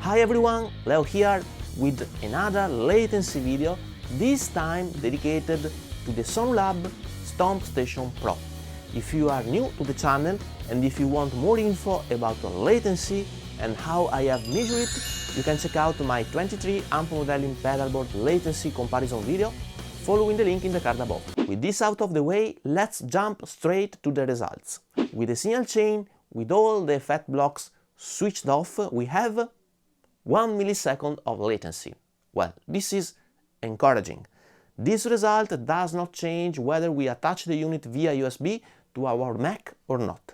Hi everyone, Leo here with another latency video, this time dedicated to the SonuLab StompStaion PRO. If you are new to the channel and if you want more info about latency and how I have measured it, you can check out my 23 amp modeling pedalboard latency comparison video following the link in the card above. With this out of the way, let's jump straight to the results. With the signal chain, with all the effect blocks switched off, we have 1 millisecond of latency. Well, this is encouraging. This result does not change whether we attach the unit via USB to our Mac or not.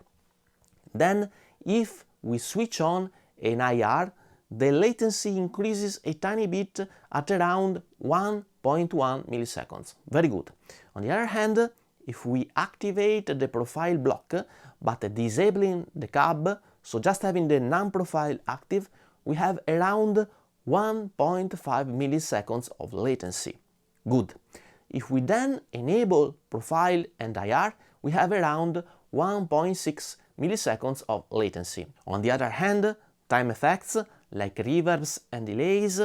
Then, if we switch on an IR, the latency increases a tiny bit at around 1.1 milliseconds. Very good. On the other hand, if we activate the profile block but disabling the cab, so just having the non-profile active, we have around 1.5 milliseconds of latency. Good. If we then enable profile and IR, we have around 1.6 milliseconds of latency. On the other hand, time effects like reverbs and delays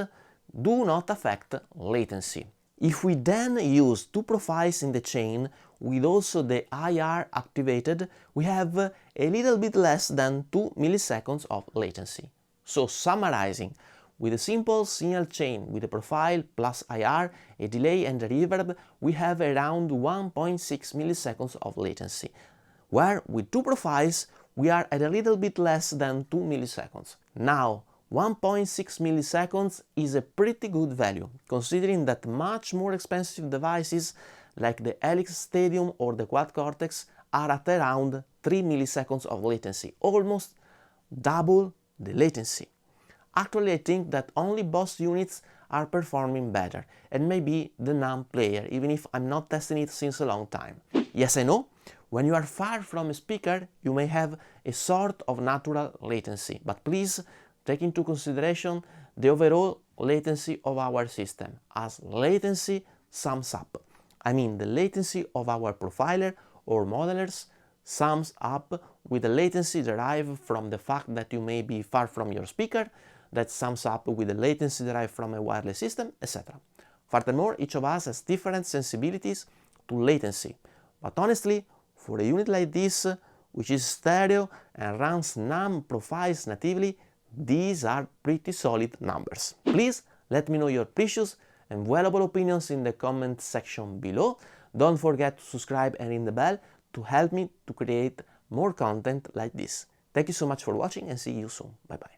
do not affect latency. If we then use two profiles in the chain with also the IR activated, we have a little bit less than 2 milliseconds of latency. So summarizing, with a simple signal chain with a profile plus IR, a delay and a reverb, we have around 1.6 milliseconds of latency, where with two profiles we are at a little bit less than 2 milliseconds. Now, 1.6 milliseconds is a pretty good value, considering that much more expensive devices like the Helix Stadium or the Quad Cortex are at around 3 milliseconds of latency, almost double the latency. Actually, I think that only Boss units are performing better, and maybe the NAM player, even if I'm not testing it since a long time. Yes, I know, when you are far from a speaker, you may have a sort of natural latency, but please take into consideration the overall latency of our system, as latency sums up. I mean, the latency of our profiler or modelers sums up with the latency derived from the fact that you may be far from your speaker, that sums up with the latency derived from a wireless system, etc. Furthermore, each of us has different sensibilities to latency, but honestly, for a unit like this, which is stereo and runs NAM profiles natively, these are pretty solid numbers. Please let me know your precious and valuable opinions in the comment section below. Don't forget to subscribe and ring the bell to help me to create more content like this. Thank you so much for watching and see you soon. Bye bye.